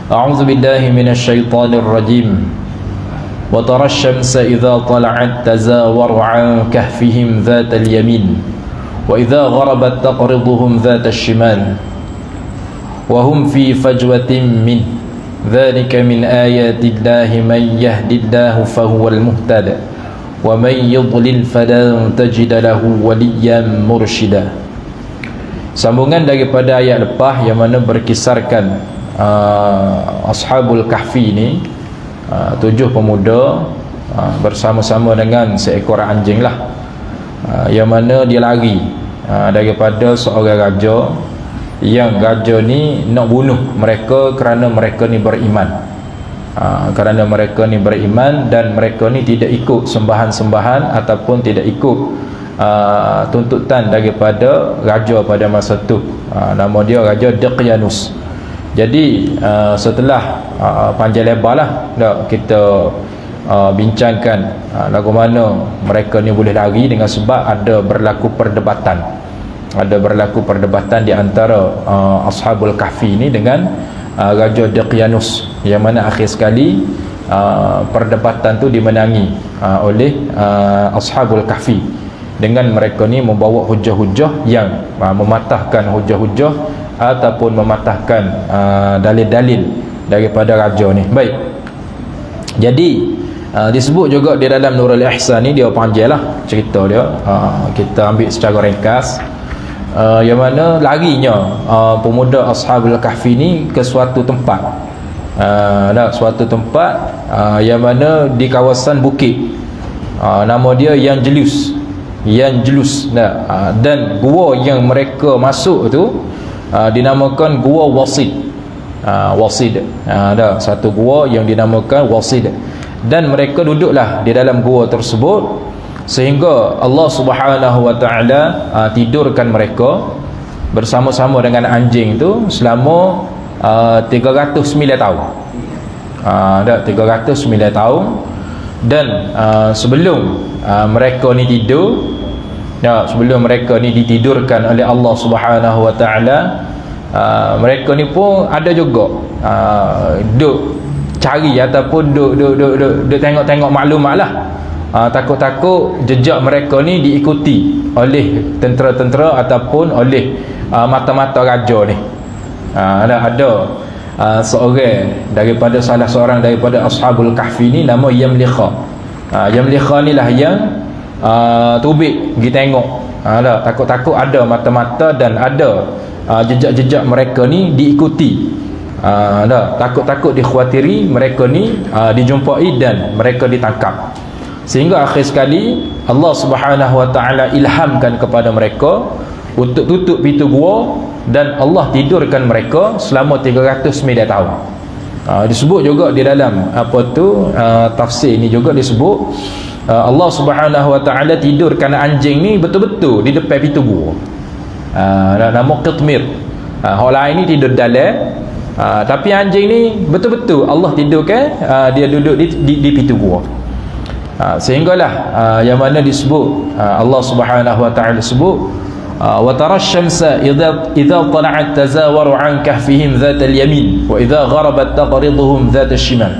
أعوذ بالله من الشيطان الرجيم وترى الشمس إذا طلعت تزاور عن كهفهم ذات اليمين وإذا غربت تقرضهم ذات الشمال وهم في فجوة منه ذلك من آيات الله من يهد الله فهو المهتد ومن يضلل فلن تجد له وليا مرشدا. Sambungan daripada ayat lepas yang mana berkisarkan Ashabul Kahfi ni, 7 pemuda bersama-sama dengan seekor anjing lah, yang mana dia lari daripada seorang raja, yang raja ni nak bunuh mereka kerana mereka ni beriman. Kerana mereka ni beriman dan mereka ni tidak ikut sembahan-sembahan ataupun tidak ikut tuntutan daripada raja pada masa tu. Nama dia Raja Daqyanus. Jadi setelah panjang lebar lah kita bincangkan lagu mana mereka ni boleh lari, dengan sebab ada berlaku perdebatan. Ada berlaku perdebatan di antara Ashabul Kahfi ni dengan Raja Daqyanus, yang mana akhir sekali perdebatan tu dimenangi oleh Ashabul Kahfi, dengan mereka ni membawa hujah-hujah yang mematahkan hujah-hujah ataupun mematahkan dalil-dalil daripada raja ni. Baik, jadi disebut juga di dalam Nurul Ihsan ni, dia panjang lah cerita dia, kita ambil secara ringkas. Yang mana larinya pemuda Ashabul Kahfi ni ke suatu tempat, suatu tempat yang mana di kawasan bukit, nama dia Yanjlus, dan gua yang mereka masuk tu dinamakan Gua Wasid. Satu gua yang dinamakan Wasid, dan mereka duduklah di dalam gua tersebut sehingga Allah Subhanahu wa taala tidurkan mereka bersama-sama dengan anjing tu selama 309 tahun. 309 tahun. Dan sebelum mereka ni tidur, sebelum mereka ni ditidurkan oleh Allah Subhanahu wa taala, mereka ni pun ada juga duk cari ataupun duk tengok-tengok maklumat lah. Takut-takut jejak mereka ni diikuti oleh tentera-tentera ataupun oleh mata-mata raja ni. Ada seorang daripada salah seorang daripada Ashabul Kahfi ni, nama Yamlikha. Yamlikha ni lah yang tubik pergi tengok. Takut-takut ada mata-mata dan ada jejak-jejak mereka ni diikuti. Takut-takut dikhawatiri mereka ni dijumpai dan mereka ditangkap. Sehingga akhir sekali Allah Subhanahu wa taala ilhamkan kepada mereka untuk tutup pintu gua, dan Allah tidurkan mereka selama 309 tahun. Disebut juga di dalam tafsir ni juga disebut Allah Subhanahu wa taala tidurkan anjing ni betul-betul di depan pintu gua. Nama Qitmir. Hal lain ni tidur dalam, tapi anjing ni betul-betul Allah tidurkan dia duduk di pintu gua. Sehinggalah yang mana disebut Allah Subhanahu wa taala sebut wa tara asy-syamsa idza tala'at tazawaru 'an kahfihim dzatal yamin wa idza gharabat taqriduhum dzatal shimal.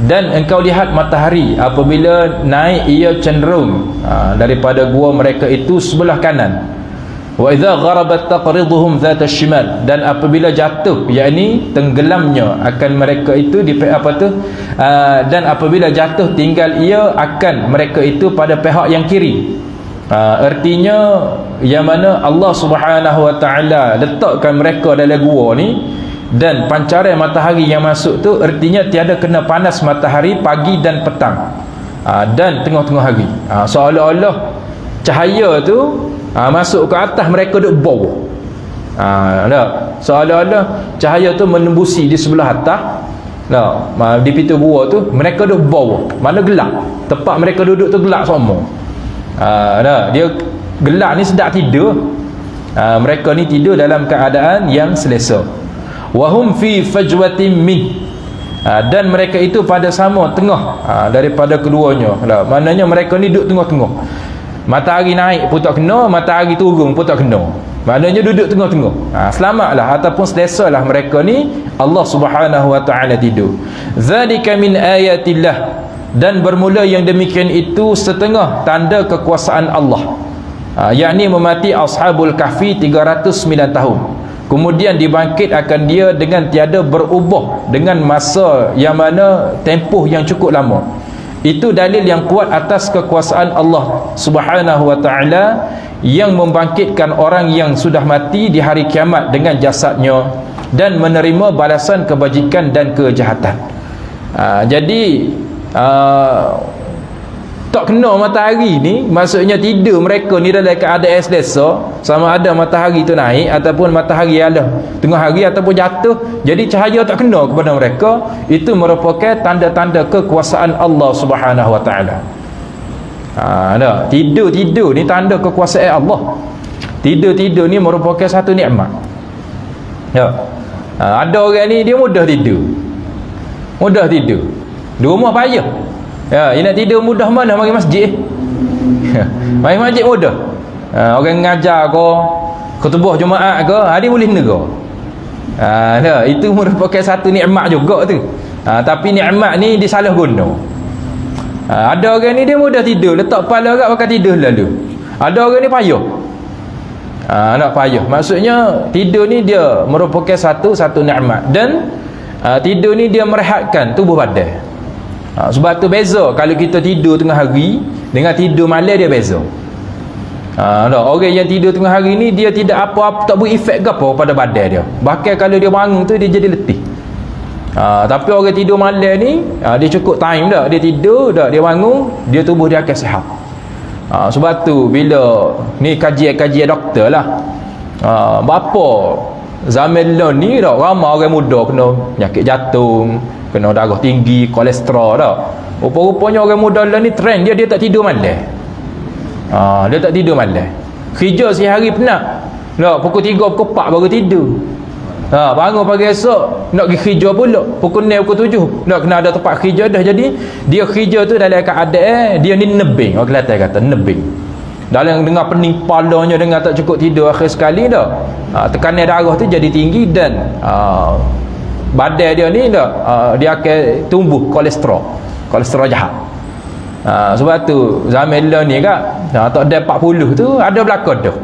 Dan engkau lihat matahari apabila naik, ia cenderung daripada gua mereka itu sebelah kanan. Wa idza gharabat taqriduhum dzatal shimal, dan apabila jatuh, yakni tenggelamnya akan mereka itu di dan apabila jatuh tinggal ia akan mereka itu pada pihak yang kiri. Artinya yang mana Allah Subhanahu wa taala letakkan mereka dalam gua ni, dan pancaran matahari yang masuk tu artinya tiada kena panas matahari pagi dan petang, dan tengah-tengah hari. Seolah-olah cahaya tu masuk ke atas, mereka duduk bawah. Seolah-olah cahaya tu menembusi di sebelah atas. Di pintu gua tu mereka duduk bawah, mana gelap. Tempat mereka duduk tu gelap semua. Dia gelap ni sedap tidur. Mereka ni tidur dalam keadaan yang selesa. Wahum fi fajwatin min, dan mereka itu pada sama tengah daripada keduanya. Maknanya mereka ni duduk tengah-tengah. Matahari naik pun tak kena, matahari turun pun tak kena. Maknanya duduk tengah-tengah. Selamatlah ataupun selesalah mereka ni, Allah Subhanahu wa taala tidur. Zalika min ayatillah, dan bermula yang demikian itu setengah tanda kekuasaan Allah. Yakni memati ashabul kahfi 309 tahun. Kemudian dibangkit akan dia dengan tiada berubah dengan masa yang mana tempoh yang cukup lama. Itu dalil yang kuat atas kekuasaan Allah Subhanahu wa taala yang membangkitkan orang yang sudah mati di hari kiamat dengan jasadnya dan menerima balasan kebajikan dan kejahatan. Jadi tak kena matahari ni, maksudnya tidur mereka ni dalam keadaan selesa, sama ada matahari tu naik ataupun matahari ala tengah hari ataupun jatuh, jadi cahaya tak kena kepada mereka. Itu merupakan tanda-tanda kekuasaan Allah Subhanahu wa taala. Tidur ni tanda kekuasaan Allah. Tidur ni merupakan satu nikmat. Ada orang ni dia mudah tidur di rumah payah. Dia nak tidur mudah mana? Mari masjid. Mari masjid mudah. Orang ngajar ke khutbah Jumaat ke, dia boleh negara. Itu merupakan satu nikmat juga tu. Tapi nikmat ni disalah guna. Ada orang ni dia mudah tidur, letak kepala agak pakai tidur lalu. Ada orang ni payah. Nak payah. Maksudnya tidur ni dia merupakan satu nikmat, dan tidur ni dia merehatkan tubuh badan. Sebab tu beza kalau kita tidur tengah hari dengan tidur malam, dia beza. Orang yang tidur tengah hari ni dia tidak apa-apa, tak berefek ke apa pada badan dia. Bahkan kalau dia bangun tu dia jadi letih. Tapi orang tidur malam ni dia cukup time dah, dia tidur dah, dia bangun, dia tubuh dia akan sihat. Sebab tu bila ni kajian doktor lah, berapa zaman ni dah ramai orang muda kena penyakit jantung, kena darah tinggi, kolesterol dah. Rupa-rupanya orang muda lah ni trend dia tak tidur malam. Dia tak tidur malam. Kerja sehari penat. Pukul 3, pukul 4 baru tidur. Bangun pagi esok nak pergi kerja pula pukul 6, pukul 7 nak kena ada tempat kerja dah. Jadi dia kerja tu dalam keadaan dia ni nebing. Orang Kelantan kata nebing. Dalam dengar pening kepalanya, dengar tak cukup tidur akhir sekali dah. Tekanan darah tu jadi tinggi, dan badan dia ni dia akan tumbuh kolesterol jahat. Sebab tu zaman ni tak ada 40 tu ada belakang dah.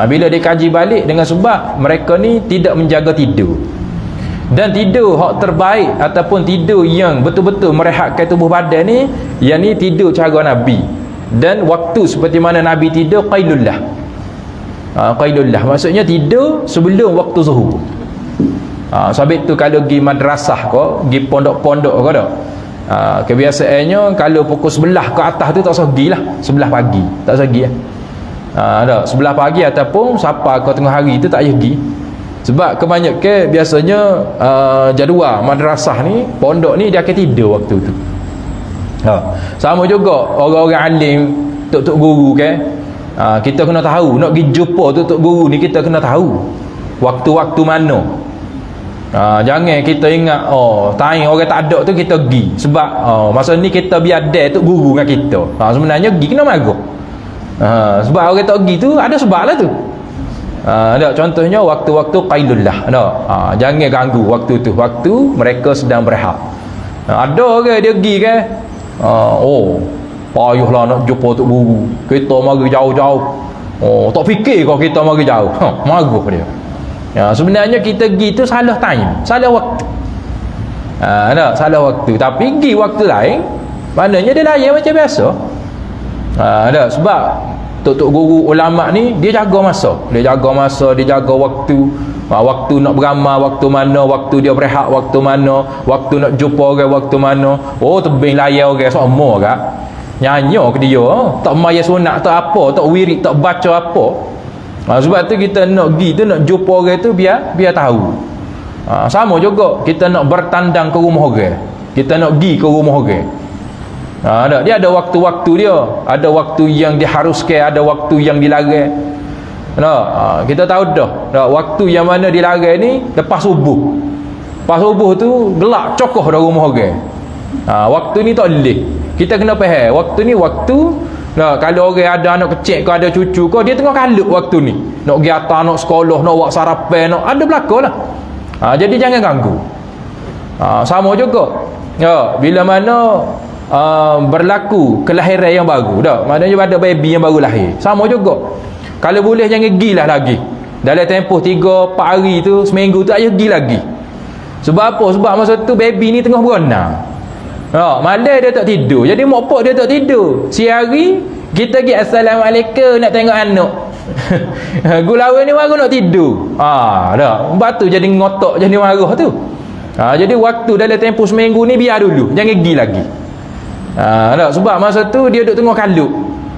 Bila dikaji balik dengan sebab mereka ni tidak menjaga tidur. Dan tidur hak terbaik ataupun tidur yang betul-betul merehatkan tubuh badan ni, yang ni tidur cara Nabi. Dan waktu seperti mana Nabi tidur qailullah. Qailullah maksudnya tidur sebelum waktu zuhur. Sebab tu kalau pergi madrasah ke, pergi pondok-pondok ke dah, kebiasaannya kalau pukul 11 ke atas tu tak usah pergi lah, 11 pagi tak usah pergi lah. 11 pagi ataupun siapa ke tengah hari tu tak payah pergi. Sebab kebanyakan biasanya jadual madrasah ni, pondok ni dia akan tidur waktu tu. Sama juga orang-orang alim, tok-tok guru kan, kita kena tahu nak pergi jumpa tok-tok guru ni, kita kena tahu waktu-waktu mana. Jangan kita ingat time orang tak ada tu kita pergi. Sebab masa ni kita biar ada tok guru dengan kita. Sebenarnya pergi kena marah. Sebab orang tak pergi tu ada sebab lah tu. Contohnya waktu-waktu qailullah. Jangan ganggu waktu tu, waktu mereka sedang berehat. Ada orang dia pergi kan, payahlah nak jumpa tok guru, kita mari jauh-jauh. Tak fikir kau kita mari jauh. Marah dia. Sebenarnya kita pergi tu salah time, salah waktu. Salah waktu. Tapi pergi waktu lain, maknanya dia layan macam biasa. Sebab tok-tok guru ulama ni dia jaga masa, dia jaga waktu. Waktu nak beramal waktu mana, waktu dia berehat waktu mana, waktu nak jumpa orang waktu mana. Tebing layan orang semua kak nyanyi ke dia, tak maya sunat, tak apa, tak wirid, tak baca apa. Sebab tu kita nak pergi tu, nak jumpa orang tu biar tahu. Sama juga kita nak bertandang ke rumah orang, kita nak pergi ke rumah orang. Dia ada waktu-waktu dia, ada waktu yang diharuskan, ada waktu yang dilarang. Kita tahu dah waktu yang mana dilarang ni lepas subuh. Lepas subuh tu gelap cokoh dah rumah orang. Waktu ni tak boleh. Kita kena faham waktu ni waktu Kalau orang ada anak kecil ke, ada cucu ke, dia tengah kalut waktu ni, nak pergi atas, nak sekolah, nak buat sarapan, nak ada belakang lah. Jadi jangan ganggu. Sama juga bila mana berlaku kelahiran yang baru maknanya ada baby yang baru lahir, sama juga kalau boleh jangan gilah lagi dalam tempoh 3-4 hari tu, seminggu tu ayah pergi lagi. Sebab apa? Sebab masa tu baby ni tengah berenang. Malam dia tak tidur, jadi mak pak dia tak tidur. Siang kita pergi assalamualaikum nak tengok anak. Gulawan ni baru nak tidur. Sebab tu jadi ngotok, jadi marah tu. Jadi waktu dalam tempoh seminggu ni biar dulu, jangan pergi lagi. Sebab masa tu dia duduk tengah kalut.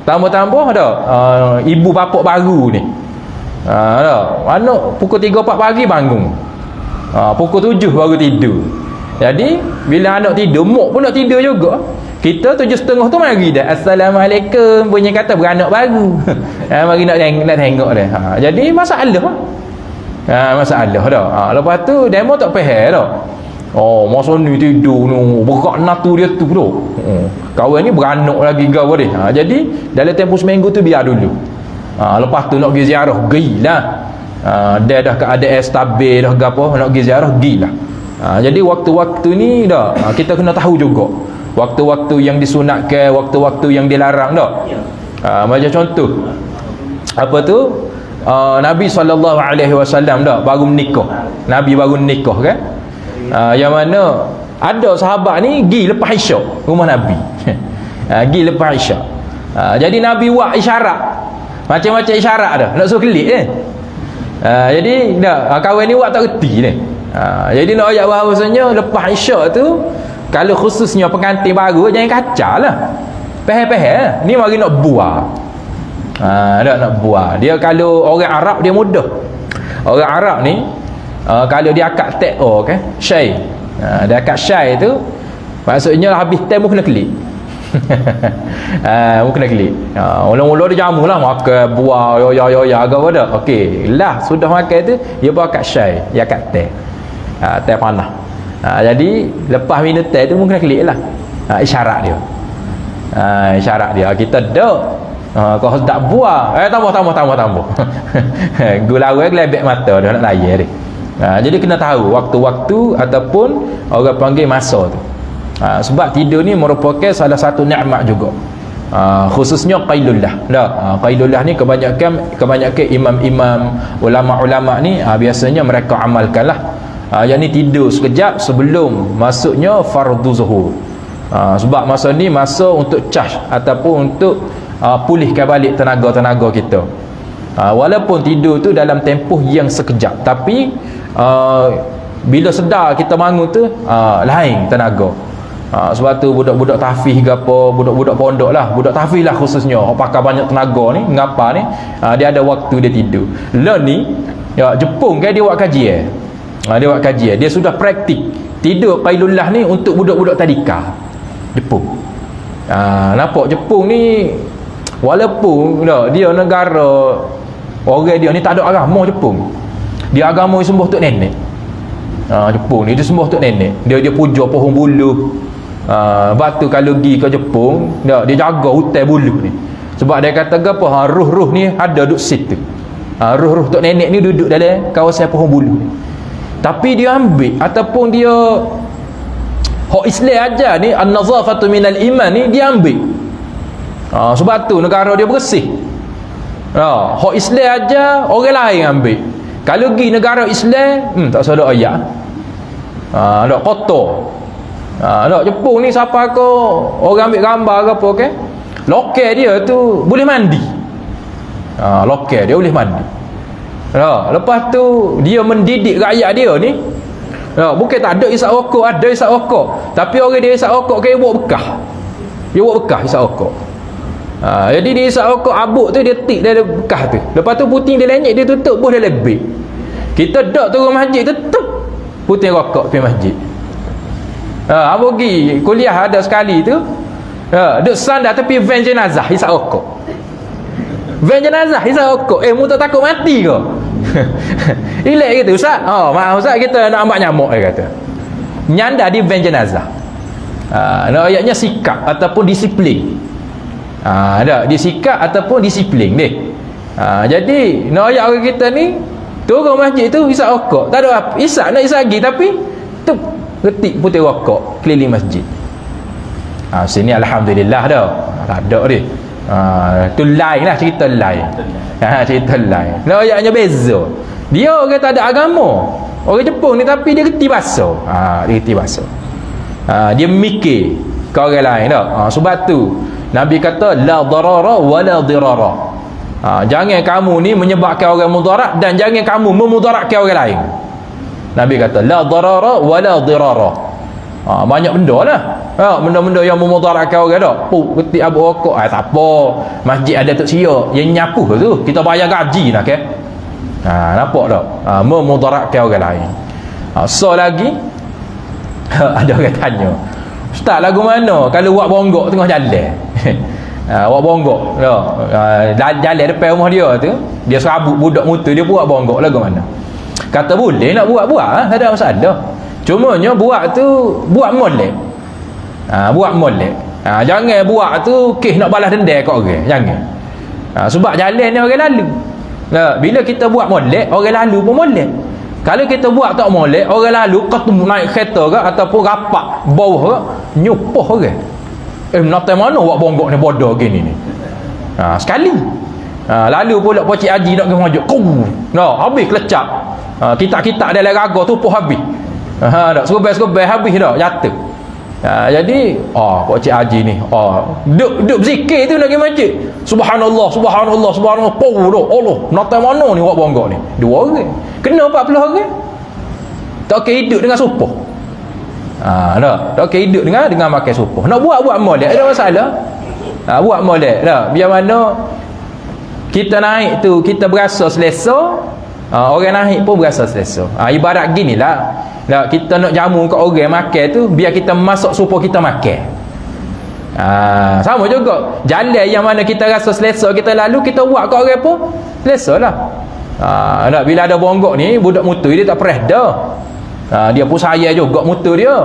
Tambah-tambah ibu bapak baru ni. Anak pukul 3-4 pagi bangun. Pukul 7 baru tidur. Jadi bila anak tidur, mak pun nak tidur juga. Kita 7.30 tu mari dah assalamualaikum, bunyi kata beranak baru. Mari nak tengok dah. Jadi masalah. Masalah dah. Lepas tu demo tak faham dah. Masa ni tidur ni berat natu dia tu tu. Kawan ni beranak lagi gawa dia. Jadi dalam tempoh seminggu tu biar dulu. Lepas tu nak pergi ziarah, gilah. Dia dah keadaan stabil dah gapo, nak pergi ziarah, gilah. Jadi waktu-waktu ni dah kita kena tahu juga waktu-waktu yang disunatkan, waktu-waktu yang dilarang dah. Macam contoh apa tu, Nabi SAW dah baru menikah. Nabi baru nikah kan. Yang mana ada sahabat ni pergi lepas Isyak rumah Nabi. Pergi lepas Isyak. Jadi Nabi buat isyarat, macam-macam isyarat dah, nak suruh kelik jadi dah kawan ni buat tak reti ni. Jadi nak ayat bahawasanya lepas Isyak tu, kalau khususnya pengantin baru, jangan kacau lah, peheh-peheh ni mari nak buah. Nak buah. Dia kalau orang Arab dia mudah. Orang Arab ni kalau dia akad tek kan, syai. Dia akad syai tu maksudnya habis time kena kelik. Kena kelik. Mula-mula dia jamu lah, makan buah ya agak pada. Okey, lah sudah makan tu dia buat akad syai, dia akad tek. Teh panah. Jadi lepas minum teh tu mungkin klik lah. Isyarat dia. Isyarat dia. Kita dak. Kalau tak buah, tambah. Gula gelebek mata dia nak layar dia. Jadi kena tahu waktu-waktu ataupun orang panggil masa tu. Sebab tidur ni merupakan salah satu nikmat juga. Khususnya qailullah. Qailullah ni kebanyakan imam-imam, ulama-ulama ni biasanya mereka amalkanlah. Yang ni tidur sekejap sebelum masuknya fardu zuhur. Sebab masa ni masa untuk charge ataupun untuk pulihkan balik tenaga-tenaga kita. Walaupun tidur tu dalam tempoh yang sekejap, tapi bila sedar kita bangun tu lain tenaga. Sebab tu budak-budak tahfiz ke apa, budak-budak pondok lah, budak tahfiz lah khususnya, orang pakai banyak tenaga ni, ngapa ni, dia ada waktu dia tidur. Lah ni Jepun kan dia buat kajian. Dia buat kajian, dia sudah praktik tidur qailullah ni untuk budak-budak tadika Jepun. Nampak Jepun ni walaupun dia negara orang dia ni tak ada agama. Jepun dia agama sembah tok nenek. Jepun ni dia sembah tok nenek, dia puja pohon buluh. Batu kalau pergi ke Jepun dia jaga hutan buluh ni, sebab dia kata apa, ruh-ruh ni ada duduk situ. Ruh-ruh tok nenek ni duduk dalam kawasan pohon buluh ni. Tapi dia ambil ataupun dia hak Islam aja ni, an-nazafatu minal iman ni dia ambil. Sebab tu negara dia bersih. Hak Islam aja orang lain ambil. Kalau pergi negara Islam tak ada ayat. Nak kotor. Nak Jepun ni siapa ke orang ambil gambar ke apa kan, lokal dia tu boleh mandi. Lokal dia boleh mandi. Lepas tu dia mendidik rakyat dia ni. Bukan tak ada isap rokok, ada isap rokok, tapi orang dia isap rokok kan buat bekah. Dia buat bekah isap rokok. Jadi dia isap rokok abuk tu, dia tik dalam bekah tu. Lepas tu puting dia lenyek, dia tutup buah dia lebih. Kita dak turun masjid tutup puting rokok pergi masjid. Abang pergi kuliah ada sekali tu, duk sandar tepi van jenazah isap rokok. Van jenazah isap rokok. Mu tak takut mati ke? Relax kata ustaz. Maaf ustaz, kita nak ambil nyamuk, dia kata. Nyanda di van jenazah. Ayatnya sikap ataupun disiplin. Ada disikat ataupun disiplin dia. Jadi nak ayat orang kita ni turun masjid tu isap rokok, tak ada apa, isap nak isap lagi tapi tu retik putih rokok keliling masjid. Sini alhamdulillah dah tak ada dia. Tu lain lah, cerita lain. Cerita lain. Nak ayatnya beza. Dia orang tak ada agama, orang Jepun ni, tapi dia reti bahasa. Dia reti bahasa. Dia mikir ke orang lain dah. Sebab tu Nabi kata la darara wala dirara. Jangan kamu ni menyebabkan orang mudarat dan jangan kamu memudaratkan orang lain. Nabi kata la darara wala dirara. Banyak benda lah. Benda-benda yang memudaratkan orang dah. Ketik abu rokok, tak apa, masjid ada tok sia, yang nyapu tu kita bayar gaji nak ke. Nampak tak? Memudaratkan orang lain. So lagi ada orang tanya, Ustaz, lagu mana kalau buat bonggok tengah jalan? Buat bonggok jalan depan rumah dia tu, dia serabut budak motor, dia buat bonggok lagu mana? Kata boleh nak buat, tak ada masalah. Cumanya buat tu buat molek. Buat molek. Jangan buat tu kes nak balas dendam kat orang, jangan. Sebab jalan ni orang lalu. Bila kita buat molek, orang lalu pun molek. Kalau kita buat tak molek, orang lalu ketemu naik kereta ke ataupun rapak bawah ke, nyupoh orang. Nak mana buat bonggok ni bodoh gini ni. Sekali. Lalu pula Pak Cik Haji nak pergi masjid. Habis kelecap. Kita dalam raga tu pun habis. Tak serbai-serbai habis dah, jatuh. Jadi Pak Cik Haji ni duk berzikir tu nak pergi masjid. Subhanallah, subhanallah, subhanallah. Allah, nak mana ni buat bonggok ni? 2 orang. Kena 40 orang. Tak kira hidup dengan supoh. Tak kira hidup dengan makan supoh. Nak buat molek, ada masalah. Buat molek dah. Biar mana kita naik tu kita berasa selesa, orang naik pun berasa selesa. Ibarat ginilah. Kita nak jamu kat orang makan tu, biar kita masuk supoh kita makan. Sama juga jalan yang mana kita rasa selesa kita lalu, kita buat kat orang pun selesa lah. Bila ada bonggok ni, budak motor dia tak perah dah. Dia pun sayang juga motor dia.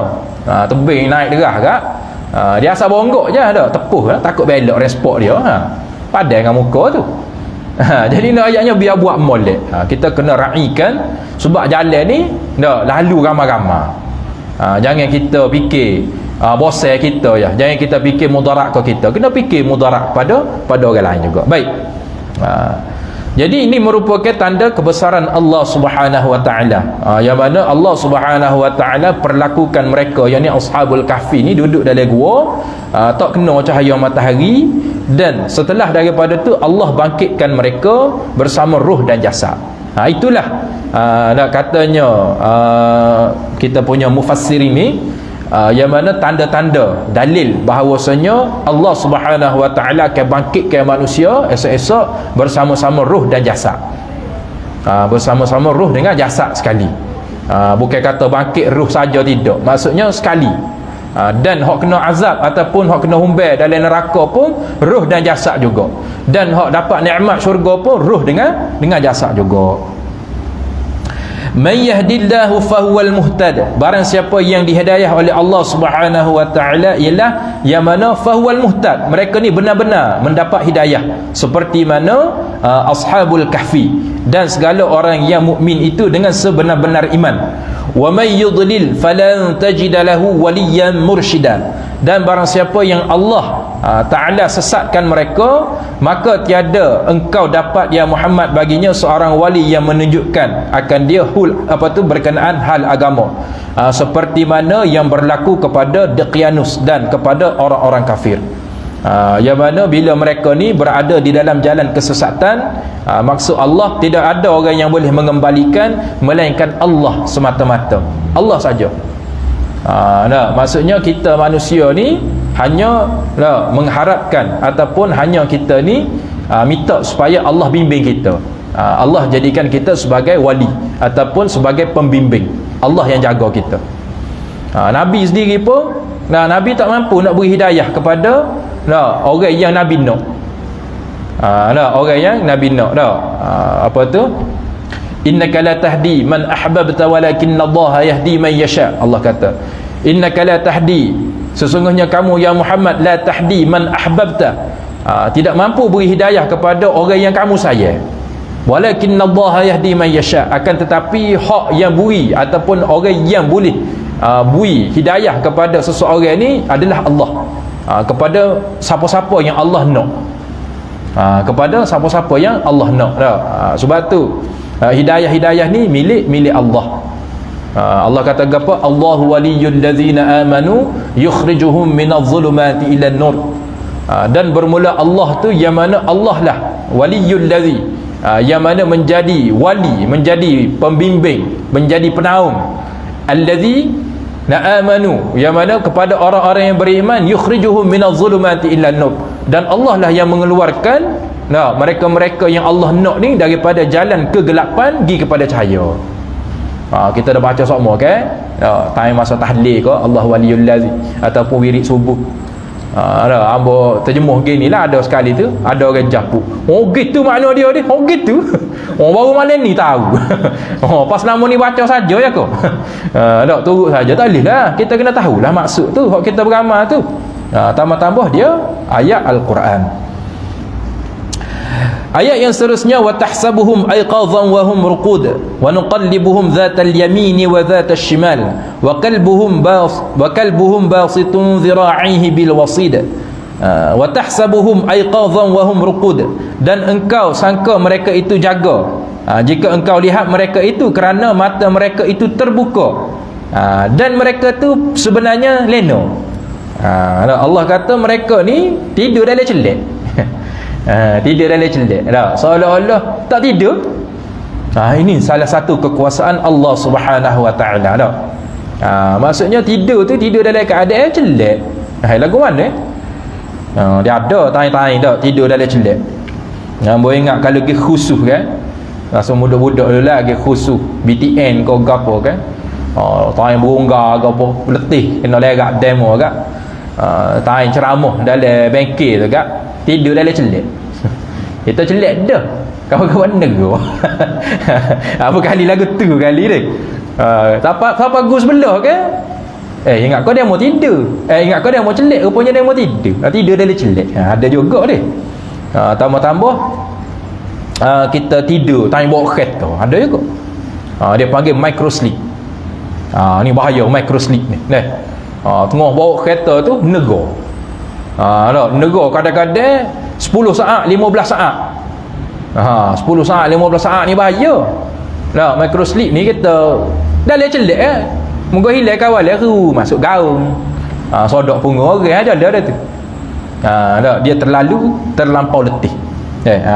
Tebing naik derah kak. Dia asal bonggok je dah, tepuh lah, takut belok resport dia. Padan dengan muka tu. Jadi nak ayatnya biar buat molek. Kita kena raikan sebab jalan ni dah lalu ramai-ramai. Jangan kita fikir bosan kita ya. Jangan kita fikir mudarat ke kita. Kena fikir mudarat pada orang lain juga. Baik. Jadi ini merupakan tanda kebesaran Allah Subhanahu wa taala. Yang mana Allah Subhanahu wa taala perlakukan mereka, yakni Ashabul Kahfi ni duduk dalam gua, tak kena cahaya matahari, dan setelah daripada tu Allah bangkitkan mereka bersama roh dan jasad. Itulah katanya kita punya mufassir ini, yang mana tanda-tanda dalil bahawasanya Allah Subhanahu wa taala akan bangkitkan manusia esok-esok bersama-sama roh dan jasad. Bersama-sama roh dengan jasad sekali. Bukan kata bangkit roh saja, tidak. Maksudnya sekali. Dan hak kena azab ataupun hak kena humbai dalam neraka pun roh dan jasad juga. Dan hak dapat nikmat syurga pun roh dengan jasad juga. Man yahdillahu fahuwal muhtad. Barang siapa yang dihidayah oleh Allah Subhanahu wa taala ialah yang mana fahuwal muhtad. Mereka ni benar-benar mendapat hidayah seperti mana Ashabul Kahfi dan segala orang yang mukmin itu dengan sebenar-benar iman. Wa may yudlil falan tajid lahu waliyan mursyida. Dan barang siapa yang Allah Ta'ala sesatkan mereka, maka tiada engkau dapat ya Muhammad baginya seorang wali yang menunjukkan akan dia berkenaan hal agama, seperti mana yang berlaku kepada Daqyanus dan kepada orang-orang kafir. Yang mana bila mereka ni berada di dalam jalan kesesatan, maksud Allah tidak ada orang yang boleh mengembalikan melainkan Allah semata-mata, Allah saja. Maksudnya kita manusia ni hanya mengharapkan ataupun hanya kita ni minta supaya Allah bimbing kita. Allah jadikan kita sebagai wali ataupun sebagai pembimbing. Allah yang jaga kita. Nabi sendiri pun Nabi tak mampu nak beri hidayah kepada orang yang Nabi nak. Orang yang Nabi nak apa tu? Innaka la tahdi man ahbabta walakinna Allah yahdi man yasha. Allah kata, innaka la tahdi, sesungguhnya kamu ya Muhammad la tahdi man ahbabta, tidak mampu beri hidayah kepada orang yang kamu sayang. Walakinnallaha yahdi man yasha, akan tetapi hak yang beri ataupun orang yang boleh beri hidayah kepada seseorang ni adalah Allah, kepada siapa-siapa yang Allah nak, kepada siapa-siapa yang Allah nak. Sebab tu hidayah ni milik Allah. Allah kata apa? Allahu waliyyul ladzina amanu yukhrijuhum minadh-dhulumati ilan nur. Dan bermula Allah tu yang mana Allah lah waliyul ladzi, yang mana menjadi wali, menjadi pembimbing, menjadi penaung. Alladzi amanu, yang mana kepada orang-orang yang beriman, yukhrijuhum minadh-dhulumati ilan nur. Dan Allah lah yang mengeluarkan mereka-mereka yang Allah nak ni daripada jalan kegelapan pergi kepada cahaya. Kita dah baca semua kan, time masa tahlil ke Allah waliyul ladzi ataupun wirid subuh. Hamba terjemuh gini lah, ada sekali tu ada orang japu, oh gitu makna dia ni, oh gitu. Oh baru malam ni tahu. Pas nama ni baca saja ya kau. Tak turut saja tak boleh lah, kita kena tahulah maksud tu hak kita beramal tu. Tambah-tambah dia ayat Al-Quran. Ayat yang seterusnya, wa tahsabuhum ayqadhan wa hum ruqud wa nuqallibuhum dhatal yamini wa dhatal shimal wa kalbuhum basitun dhira'ihi bil wasid. Wa tahsabuhum ayqadhan wa hum ruqud, dan engkau sangka mereka itu jaga. Jika engkau lihat mereka itu kerana mata mereka itu terbuka, dan mereka tu sebenarnya lena. Allah kata mereka ni tidur dalam celik. Tidur dalam celik seolah-olah tak tidur. Ini salah satu kekuasaan Allah Subhanahu Wa Taala dah. Maksudnya tidur tu tidur dalam keadaan celik. Lagu mana? Dia ada tai-tai dah tidur dalam celik. Boleh ingat kalau pergi khusus kan, rasa budak-budak dulu lah pergi khusus BTN kau gapo kan, tai berungga ke apa, letih kena lerak demo agak, tai ceramah dalam bengkel tu kan, tidur dalam celik. Kita celik dah kawan-kawan negara. Apa kali lagu tu kali ni. Tak bagus sebelah ke? Ingat kau dia mau tidur. Ingat kau dia mau celik, rupanya dia mau tidur. Tidur dalam celik. Ada juga dia. Tambah-tambah kita tidur tanya bawa kereta. Ada juga. Dia panggil microsleep. Ni bahaya microsleep ni. Tengah bawa kereta tu nego. Nego kadang-kadang 10 saat 15 saat. 10 saat 15 saat ni bahaya. Microsleep ni kita dah leh celik moga hilang kawan dia masuk gaung. Sodok punggung orang ada tu. Dia terlampau letih.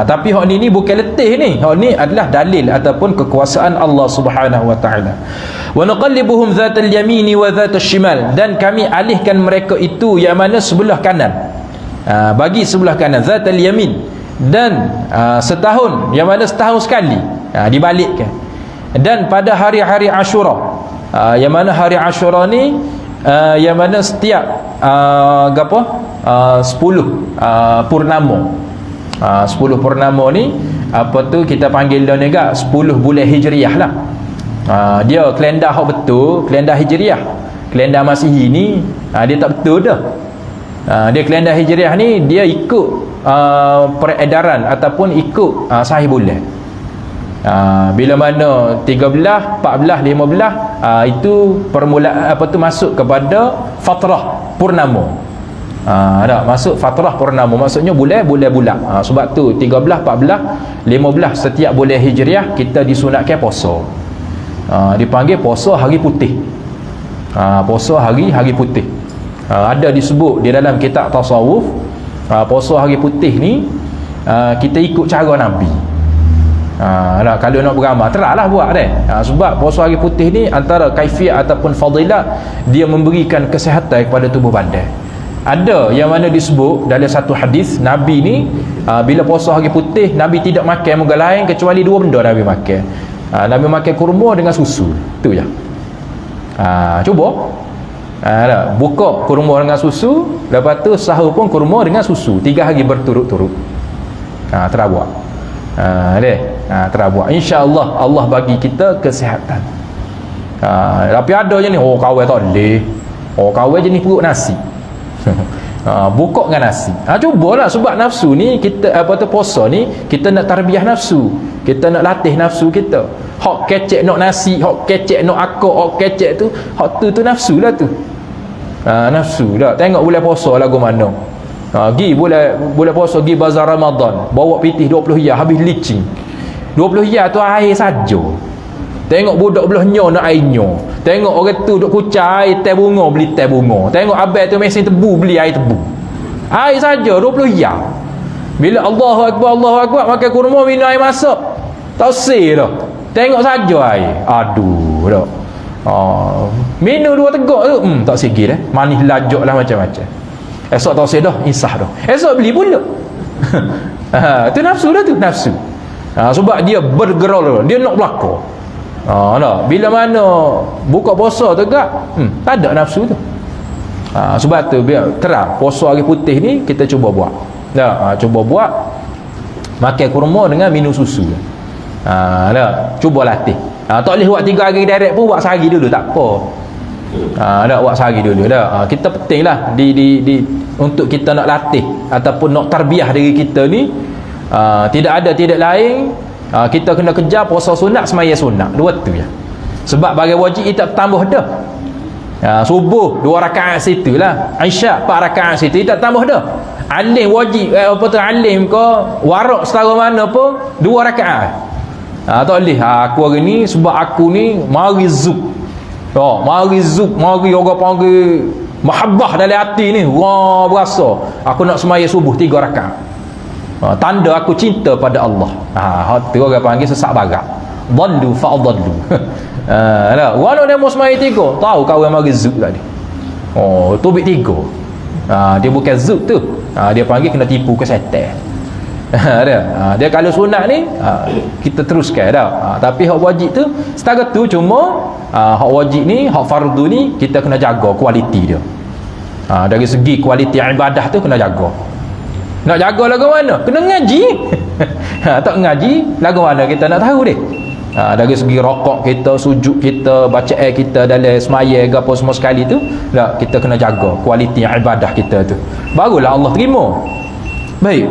Tapi hak ni bukan letih ni. Hak ni adalah dalil ataupun kekuasaan Allah Subhanahu Wa Taala. Wa nuqallibuhum dhatal yamini wa dhatal shimal, dan kami alihkan mereka itu yang mana sebelah kanan, bagi sebelah kanan, dhatal yamin, dan setahun yang mana setahun sekali dibalikkan. Dan pada hari-hari Ashura, yang mana hari Ashura ni yang mana setiap 10 purnama. 10 purnama ni apa tu kita panggil dia ni gak 10 bulan Hijriah lah. Dia kalender hak betul, kalender Hijriah. Kalender Masihi ni dia tak betul dah. Dia kalender Hijriah ni dia ikut peredaran ataupun ikut sahih bulan. Bila mana 13, 14, 15 itu permulaan apa tu masuk kepada fatrah purnama. Masuk fatrah purnama, maksudnya bulan-bulan. Sebab tu 13, 14, 15 setiap bulan Hijriah kita disunatkan puasa. Dipanggil puasa hari putih. Puasa hari putih. Ada disebut di dalam kitab tasawuf, puasa hari putih ni kita ikut cara Nabi. Kalau nak beramal terahlah buat deh. Sebab puasa hari putih ni antara kaifiat ataupun fadilat, dia memberikan kesihatan kepada tubuh badan. Ada yang mana disebut dalam satu hadis Nabi ni bila puasa hari putih Nabi tidak makan muka lain kecuali 2 benda Nabi makan. Nabi makan kurma dengan susu. Tu je. Cuba buka kurma dengan susu, lepas tu sahur pun kurma dengan susu 3 hari berturut-turut. Terawak. Terawak. InsyaAllah Allah bagi kita kesihatan. Tapi ada je ni, kawan tak boleh. Kawan jenis perut nasi. Buka dengan nasi. Cubalah, sebab nafsu ni kita puasa ni kita nak tarbiyah nafsu, kita nak latih nafsu kita. Hak kecek nak nasi, hak kecek nak akak, hak kecek tu, hak tu nafsu lah tu. Nafsu dah. Tengok bulan puasa lagu mana. Gi bulan puasa gi bazar Ramadan, bawa pitih 20 ya habis licin. 20 ya tu air saja. Tengok budak belah nyo nak air nyo. Tengok orang tu duk kucai air teh bunga, beli teh bunga. Tengok abang tu mesin tebu, beli air tebu. Air saja 20 ya. Bila Allahu Akbar makan kurma, minum air masak. Tak sih dah. Tengok saja air. Aduh dah. Minum 2 tegak tu tak segi dah. Manis lajak lah macam-macam. Esok tak sih dah, insah dah. Esok beli pula. Tu nafsu dah tu, nafsu. Sebab dia bergerak, dia nak belakang. Nah, bila mana buka puasa tegak, tak ada nafsu tu. Sebab tu biar terang puasa hari putih ni kita cuba buat. Cuba buat makan kurma dengan minum susu. Cuba latih. Tak boleh buat 3 hari direct pun, buat sehari dulu tak apa. Buat sehari dulu dah. Kita pentinglah di untuk kita nak latih ataupun nak tarbiyah diri kita ni. Tidak lain, kita kena kejar puasa sunat, semaya sunat, 2 tu je. Sebab bagi wajib kita tambah dah. Subuh 2 rakaat situ lah, Isyak 4 rakaat situ, kita tambah dah. Alim wajib alim ke warak setara mana pun 2 rakaat. Tak boleh aku hari ni sebab aku ni mari zub. Mari orang panggil mahabbah dalam hati ni. Wah, berasa aku nak semaya subuh 3 rakaat. Tanda aku cinta pada Allah. Tu orang panggil sesak barak. Dhallu fa'dhallu. Walau dia mau semaya 3, tahu kau yang mari zub tadi. Tubik 3. Dia bukan zub tu. Dia panggil kena tipu ke setan. Dia kalau sunat ni kita teruskan dah. Tapi hak wajib tu setara tu, cuma hak wajib ni, hak fardu ni kita kena jaga kualiti dia. Dari segi kualiti ibadah tu kena jaga. Nak jaga lagu mana? Kena ngaji. Tak ngaji lagu mana kita nak tahu dia. Dari segi rokok kita, sujud kita, bacaan kita dalam semaya ke apa semua sekali tu, kita kena jaga kualiti ibadah kita tu. Barulah Allah terima. Baik.